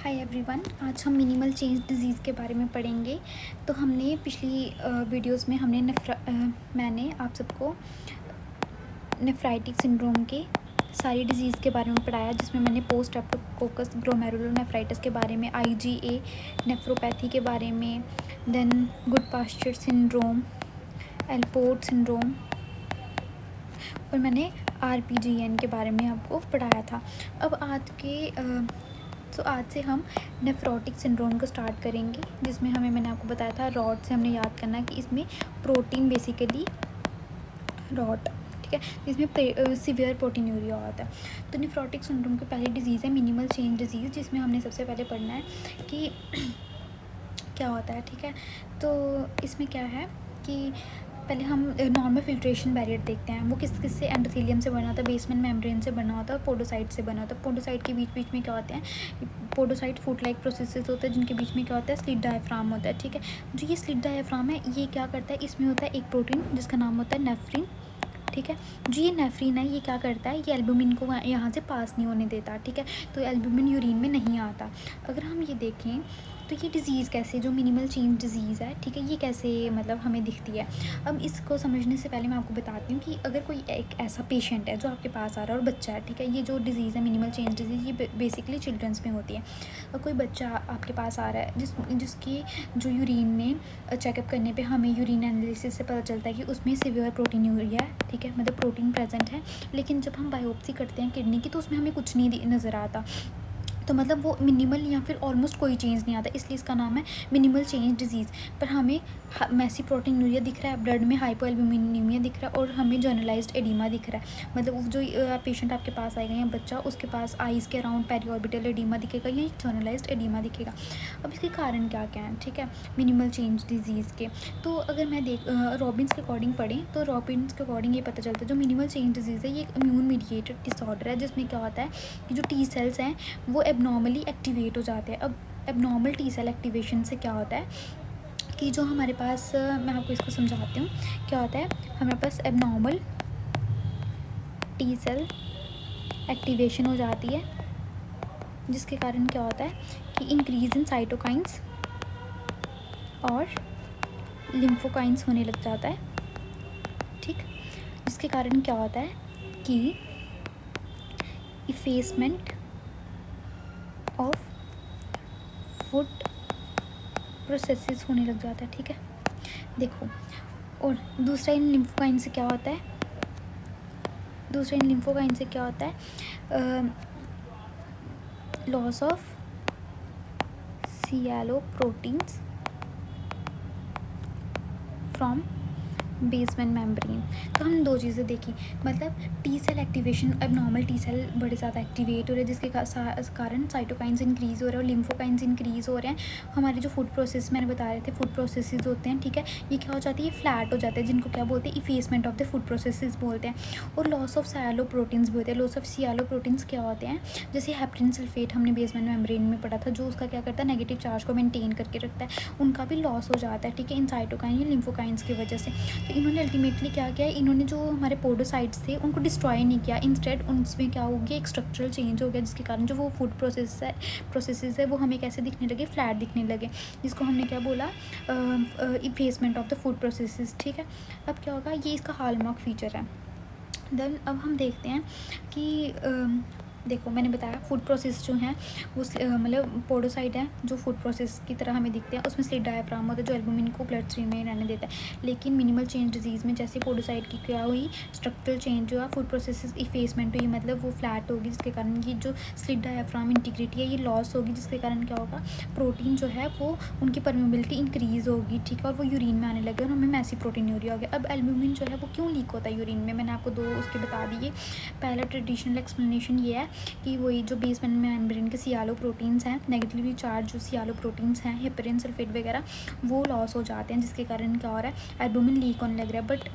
Hi everyone, आज हम minimal change disease के बारे में पढ़ेंगे। तो हमने पिछली वीडियोस में मैंने आप सबको नेफ्राइटिक सिंड्रोम के सारी डिज़ीज़ के बारे में पढ़ाया, जिसमें मैंने पोस्ट स्ट्रेप्टोकोकस ग्लोमेरुलोनेफ्राइटिस के बारे में, IgA नेफ्रोपैथी के बारे में, then Goodpasture syndrome, Alport syndrome और मैंने RPGN के बारे में आपको पढ़ाया था। अब आज से हम नेफ्रोटिक सिंड्रोम को स्टार्ट करेंगे, जिसमें मैंने आपको बताया था रॉड से हमने याद करना कि इसमें प्रोटीन बेसिकली रॉड, ठीक है, इसमें सीवियर प्रोटीनूरिया होता है। तो नेफ्रोटिक सिंड्रोम की पहली डिजीज़ है मिनिमल चेंज डिजीज़, जिसमें हमने सबसे पहले पढ़ना है कि क्या होता है, ठीक है। तो इसमें क्या है कि पहले हम नॉर्मल फिल्ट्रेशन बैरियर देखते हैं। वो किस से एंडोथेलियम से बना होता है, बेसमेंट मेम्ब्रेन से बना होता है और पोडोसाइट से बना होता है। पोडोसाइट के बीच बीच में क्या होते हैं, पोडोसाइट फुट लाइक प्रोसेसेस होते हैं, जिनके बीच में क्या होता है, स्लिट डायफ्राम होता है, ठीक है। जो ये स्लिट डायफ्राम है, ये क्या करता है, इसमें होता है एक प्रोटीन जिसका नाम होता है नेफ्रिन, ठीक है। जो ये नेफ्रिन है, ये क्या करता है, ये एल्बुमिन को यहाँ से पास नहीं होने देता, ठीक है। तो एल्बुमिन यूरिन में नहीं आता। अगर हम ये देखें तो ये डिज़ीज़ कैसे, जो मिनिमल चेंज डिज़ीज़ है, ठीक है, ये कैसे मतलब हमें दिखती है। अब इसको समझने से पहले मैं आपको बताती हूँ कि अगर कोई एक ऐसा पेशेंट है जो आपके पास आ रहा है और बच्चा है, ठीक है, ये जो डिज़ीज़ है मिनिमल चेंज डिज़ीज़, ये बेसिकली चिल्ड्रंस में होती है। और कोई बच्चा आपके पास आ रहा है जिसकी जो यूरिन में चेकअप करने पे हमें यूरिन एनालिसिस से पता चलता है कि उसमें सीवियर प्रोटीनूरिया है, ठीक है, मतलब प्रोटीन प्रेजेंट है। लेकिन जब हम बायोप्सी करते हैं किडनी की, तो उसमें हमें कुछ नहीं नज़र आता। तो मतलब वो मिनिमल या फिर ऑलमोस्ट कोई चेंज नहीं आता, इसलिए इसका नाम है मिनिमल चेंज डिजीज़। पर हमें मैसी प्रोटीनूरिया दिख रहा है, ब्लड में हाइपोएल्बुमिनीमिया दिख रहा है और हमें जनरलाइज्ड एडिमा दिख रहा है। मतलब जो पेशेंट आपके पास आएगा या बच्चा, उसके पास आइज़ के अराउंड पेरिऑर्बिटल एडिमा दिखेगा या जनरलाइज्ड एडिमा दिखेगा। अब इसके कारण क्या क्या हैं, ठीक है, मिनिमल चेंज डिजीज़ के। तो अगर मैं रॉबिन्स के अकॉर्डिंग पढ़ें तो रॉबिन्स के अकॉर्डिंग ये पता चलता है जो मिनिमल चेंज डिजीज़ है, ये एक इम्यून मीडिएटेड डिसऑर्डर है, जिसमें क्या होता है कि जो T सेल्स हैं वो एबनॉर्मली एक्टिवेट हो जाते हैं। अब एबनॉर्मल T सेल एक्टिवेशन से क्या होता है कि जो हमारे पास, मैं आपको इसको समझाती हूँ क्या होता है। हमारे पास एबनॉर्मल T सेल एक्टिवेशन हो जाती है, जिसके कारण क्या होता है कि इंक्रीज इन साइटोकाइंस और लिम्फोकाइंस होने लग जाता है, ठीक। जिसके कारण क्या होता है कि इफेसमेंट ऑफ फूड प्रोसेसेस होने लग जाता है, ठीक है। देखो, और दूसरा इन लिम्फोकाइन से क्या होता है, loss of sialoproteins from basement membrane. तो हम दो चीज़ें देखी, मतलब T cell activation, abnormal T cell बड़े ज़्यादा एक्टिवेट हो रहे हैं, जिसके कारण साइटोकाइंस इंक्रीज़ हो रहे हैं और लिम्फोकाइंस इंक्रीज़ हो रहे हैं। हमारे जो फूड प्रोसेस मैंने बता रहे थे, फूड प्रोसेसेस होते हैं, ठीक है, ये क्या हो जाती है, फ्लैट हो जाते हैं, जिनको क्या बोलते हैं, effacement of the food processes बोलते हैं। और लॉस ऑफ सियालो प्रोटीन्स भी होते हैं। लॉस ऑफ सियालो प्रोटीन्स क्या होते हैं, जैसे हेप्रिन सल्फेट हमने बेसमेंट मेम्ब्रेन में पढ़ा था, जो उसका क्या करता है, नेगेटिव चार्ज को मेनटेन करके रखता है, उनका भी लॉस हो जाता है, ठीक है, इन साइटोकाइन या लिम्फोकाइंस की वजह से। तो इन्होंने अल्टीमेटली क्या किया, इन्होंने जो हमारे पोडोसाइट्स थे उनको डिस्ट्रॉय नहीं किया, इंस्टेड उनमें क्या हो गया, एक स्ट्रक्चरल चेंज हो गया, जिसके कारण जो वो फूड प्रोसेसेस है वो हमें कैसे दिखने लगे, फ्लैट दिखने लगे, जिसको हमने क्या बोला, effacement of the food processes, ठीक है। अब क्या होगा, ये इसका हॉलमार्क फीचर है। देन अब हम देखते हैं कि देखो, मैंने बताया फूड प्रोसेस जो हैं वो मतलब पोडोसाइट है, जो फूड प्रोसेस की तरह हमें दिखते हैं, उसमें स्लिट डायफ्राम होता है जो एल्बुमिन को ब्लड स्ट्रीम में रहने देता है। लेकिन मिनिमल चेंज डिजीज़ में जैसे पोडोसाइट की क्या हुई, स्ट्रक्चरल चेंज हुआ, फूड प्रोसेस इफेसमेंट हुई, मतलब वो फ्लैट होगी, जिसके कारण ये जो स्लिट डायफ्राम इंटीग्रिटी है ये लॉस होगी, जिसके कारण क्या होगा, प्रोटीन जो है वो उनकी परमेबिलिटी इंक्रीज़ होगी, ठीक है, और वो यूरिन में आने लगे और हमें मैसी प्रोटीनूरिया हो गया। अब एल्बुमिन जो है वो क्यों लीक होता है यूरिन में, मैंने आपको दो उसके बता दिए। पहला ट्रेडिशनल एक्सप्लेनेशन ये है कि वही जो बेसमेंट मेम्ब्रेन के सियालो प्रोटीन्स हैं, नेगेटिवली चार्ज जो सियालो प्रोटीन्स हैं, हेपरिन सल्फेट वगैरह, वो लॉस हो जाते हैं, जिसके कारण क्या हो रहा है, एल्बुमिन लीक होने लग रहा है। बट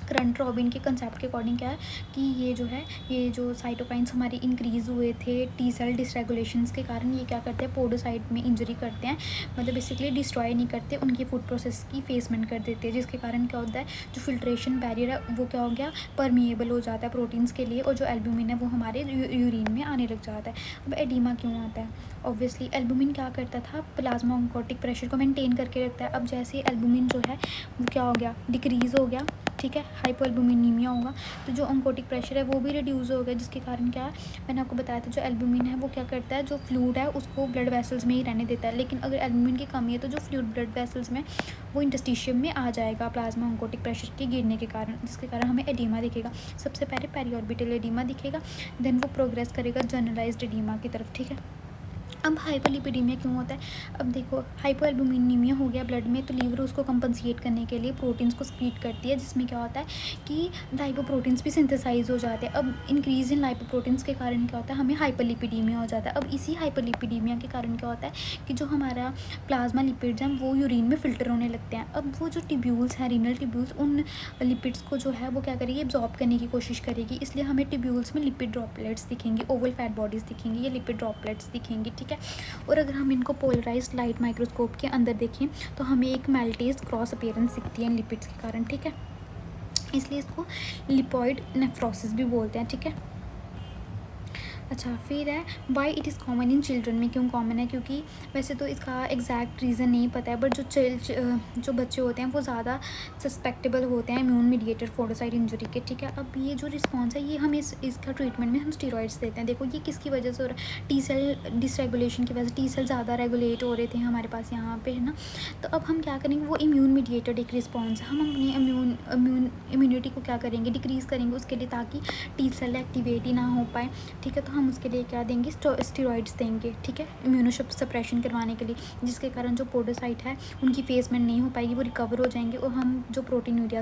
करंट रॉबिन के कंसेप्ट के अकॉर्डिंग क्या है कि ये जो साइटोकाइंस हमारे इंक्रीज़ हुए थे टी सेल डिसरेगुलेशंस के कारण, ये क्या करते हैं पोडोसाइट में इंजरी करते हैं, मतलब बेसिकली डिस्ट्रॉय नहीं करते, उनकी फूड प्रोसेस की फेसमेंट कर देते हैं, जिसके कारण क्या होता है जो फिल्ट्रेशन बैरियर है वो क्या हो गया परमिएबल हो जाता है प्रोटीन्स के लिए, और जो एल्बुमिन है वो हमारे यूरिन में आने लग जाता है। अब एडिमा क्यों आता है? ऑब्वियसली एल्बुमिन क्या करता था, प्लाज्मा ऑन्कोटिक प्रेशर को मेंटेन करके रखता है। अब जैसे एल्बुमिन जो है वो क्या हो गया डिक्रीज़ हो गया, ठीक है, हाइपोएल्बुमिनीमिया होगा, तो जो ऑन्कोटिक प्रेशर है वो भी रिड्यूस हो गया, जिसके कारण क्या है मैंने आपको बताया था जो एल्बुमिन है वो क्या करता है जो फ्लूइड है उसको ब्लड वेसल्स में ही रहने देता है, लेकिन अगर एल्बुमिन की कमी है तो जो फ्लूइड ब्लड वेसल्स में वो इंटरस्टिशियम में आ जाएगा प्लाज्मा ऑन्कोटिक प्रेशर के गिरने के कारण, जिसके कारण हमें एडिमा दिखेगा। सबसे पहले पेरिऑर्बिटल एडिमा दिखेगा, देन वो प्रोग्रेस करेगा जनरलाइज्ड एडिमा की तरफ, ठीक है। अब हाइपरलिपिडीमिया क्यों होता है? अब देखो हाइपोएल्बुमिनीमिया हो गया ब्लड में, तो लीवर उसको कंपनसेट करने के लिए प्रोटीन्स को स्क्रीट करती है, जिसमें क्या होता है कि लाइपोप्रोटीन्स भी सिंथेसाइज हो जाते हैं। अब इंक्रीज इन लाइपोप्रोटीन्स के कारण क्या होता है हमें हाइपरलिपिडीमिया हो जाता है। अब इसी हाइपरलिपिडीमिया के कारण क्या होता है कि जो हमारा प्लाज्मा लिपिड्स हैं वो यूरिन में फ़िल्टर होने लगते हैं। अब वो जो टिब्यूल्स हैं रीनल टिब्यूल्स उन लिपिड्स को जो है वो क्या करेगी एब्जॉर्ब करने की कोशिश करेगी, इसलिए हमें टिब्यूल्स में लिपिड ड्रॉपलेट्स दिखेंगी, ओवल फैट बॉडीज़ दिखेंगी, ये लिपिड ड्रॉपलेट्स दिखेंगी, ठीक है। और अगर हम इनको पोलराइज्ड लाइट माइक्रोस्कोप के अंदर देखें तो हमें एक मेल्टेज क्रॉस अपीयरेंस दिखती है इन लिपिड्स के कारण, ठीक है। इसलिए इसको लिपॉइड नेफ्रोसिस भी बोलते हैं, ठीक है। अच्छा फिर है why it is common in children में, क्यों कॉमन है? क्योंकि वैसे तो इसका एग्जैक्ट रीज़न नहीं पता है, बट जो बच्चे होते हैं वो ज़्यादा सस्पेक्टेबल होते हैं इम्यून मीडिएटेड फोडोसाइट इंजरी के, ठीक है। अब ये जो रिस्पॉन्स है ये हम इसका ट्रीटमेंट में हम स्टीरॉइड्स देते हैं। देखो ये किसकी वजह से हो रहा है, टी सेल डिसरेगुलेशन की वजह से टी सेल ज़्यादा रेगुलेट हो रहे थे हमारे पास यहाँ पे, है ना। तो अब हम क्या करेंगे, वो इम्यून मीडिएटेड एक रिस्पॉन्स है, हम अपनी इम्यूनिटी को क्या करेंगे डिक्रीज़ करेंगे उसके लिए, ताकि टी सेल एक्टिवेट ही ना हो पाए, ठीक है। तो हम उसके लिए क्या देंगे स्टेरॉइड्स देंगे, ठीक है, इम्यूनो सप्रेशन करवाने के लिए, जिसके कारण जो पोडोसाइट है उनकी फेसमेंट नहीं हो पाएगी, वो रिकवर हो जाएंगे, और हम जो प्रोटीन यूरिया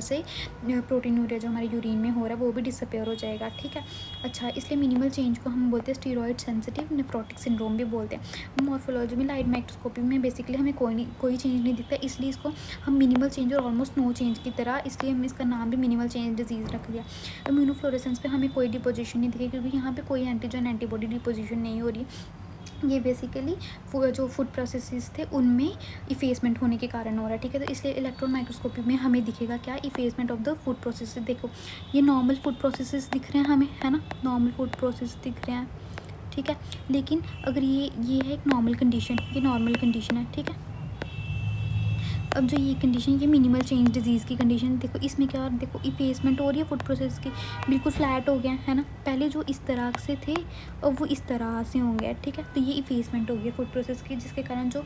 जो हमारे यूरिन में हो रहा है वो भी डिसअपेयर हो जाएगा, ठीक है। अच्छा इसलिए मिनिमल चेंज को हम बोलते हैं स्टेरॉइड सेंसिटिव नेफ्रोटिक सिंड्रोम भी बोलते हैं। मॉर्फोलॉजी में लाइट माइक्रोस्कोपी में बेसिकली हमें कोई चेंज नहीं दिखता, इसलिए इसको हम मिनिमल चेंज और ऑलमोस्ट नो चेंज की तरह, इसलिए हम इसका नाम भी मिनिमल चेंज डिजीज़ रख दिया। इम्यूनोफ्लोरेसेंस पे हमें कोई डिपोजिशन नहीं दिखेगी, क्योंकि यहाँ पे कोई एंटीजन एंटीबॉडी डिपोजिशन नहीं हो रही, ये बेसिकली जो फूड प्रोसेसेस थे उनमें इफेसमेंट होने के कारण हो रहा है, ठीक है। तो इसलिए इलेक्ट्रॉन माइक्रोस्कोपी में हमें दिखेगा क्या, effacement of the food processes. देखो ये नॉर्मल फूड प्रोसेसेस दिख रहे हैं हमें, है ना, नॉर्मल फूड प्रोसेस दिख रहे हैं, ठीक है। लेकिन अगर ये है एक नॉर्मल कंडीशन, ये नॉर्मल कंडीशन है, ठीक है। अब जो ये कंडीशन, ये मिनिमल चेंज डिजीज़ की कंडीशन, देखो इसमें क्या, देखो इफेसमेंट हो रही है फूड प्रोसेस की, बिल्कुल फ्लैट हो गया है ना, पहले जो इस तरह से थे अब वो इस तरह से हो गया, ठीक है। तो ये इफेसमेंट हो गई फूड प्रोसेस की, जिसके कारण जो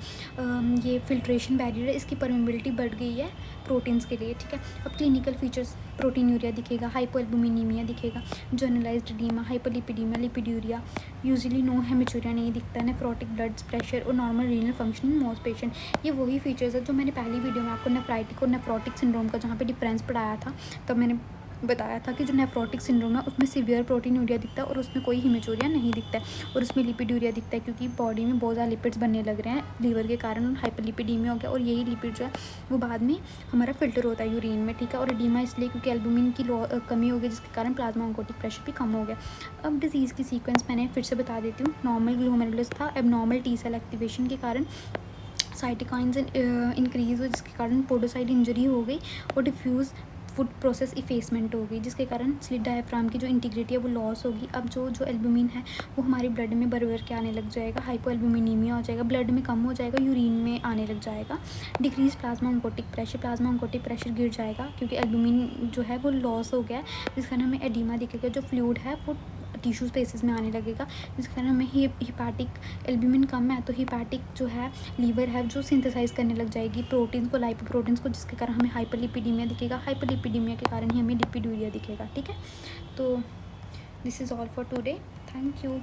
ये फिल्ट्रेशन बैरियर है इसकी परमेबिलिटी बढ़ गई है प्रोटीन्स के लिए, ठीक है। अब क्लिनिकल फीचर्स, प्रोटीन यूरिया दिखेगा, हाइपोएल्बुमिनीमिया दिखेगा, generalised oedema, hyperlipidaemia, lipiduria, usually no haematuria नहीं दिखता, नेफ्रोटिक ब्लड प्रेशर और normal renal functioning most patient. ये वही फीचर्स है जो मैंने पहली वीडियो में आपको नेफ्राइटिक और नेफ्रोटिक सिंड्रोम का जहाँ पे डिफरेंस पढ़ाया था, तब मैंने बताया था कि जो नेफ्रोटिक सिंड्रोम है उसमें सीवियर प्रोटीन यूरिया दिखता है और उसमें कोई हेमेचूरिया नहीं दिखता है, और उसमें लिपिड्यूरिया दिखता है क्योंकि बॉडी में बहुत ज़्यादा लिपिड्स बनने लग रहे हैं लीवर के कारण, हाइपरलिपिडीमिया हो गया, और यही लिपिड जो है वो बाद में हमारा फिल्टर होता है यूरिन में, ठीक है। और एडीमा इसलिए क्योंकि एल्बुमिन की कमी हो गई, जिसके कारण प्लाज्मा ऑन्कोटिक प्रेशर भी कम हो गया। अब डिजीज़ की सीक्वेंस मैंने फिर से बता देती हूँ। नॉर्मल ग्लोमेरुलस था, एबनॉर्मल टी सेल एक्टिवेशन के कारण साइटोकाइन्स इंक्रीज हुए, जिसके कारण पोडोसाइट इंजरी हो गई, और डिफ्यूज़ फूड प्रोसेस इफेसमेंट हो गई, जिसके कारण स्लिट डायफ्राम की जो इंटीग्रिटी है वो लॉस होगी। अब जो एल्बुमिन है वो हमारे ब्लड में भर के आने लग जाएगा, हाइपोएल्बुमिनीमिया हो जाएगा, ब्लड में कम हो जाएगा, यूरिन में आने लग जाएगा। डिक्रीज प्लाज्मा ऑन्कोटिक प्रेशर गिर जाएगा क्योंकि एल्बुमिन जो है वो लॉस हो गया है, जिस कारण हमें एडिमा दिखेगा, जो फ्लूइड है वो टिश्यू स्पेसेस में आने लगेगा, जिस कारण हमें हिपैटिक एल्ब्यूमिन कम है तो हिपैटिक जो है लीवर है जो सिंथेसाइज करने लग जाएगी प्रोटीन्स को, लाइपोप्रोटीन्स को, जिसके कारण हमें हाइपरलिपिडीमिया दिखेगा, हाइपरलिपिडीमिया के कारण ही हमें लिपिड्यूरिया दिखेगा, ठीक है। तो this is all for today, thank you.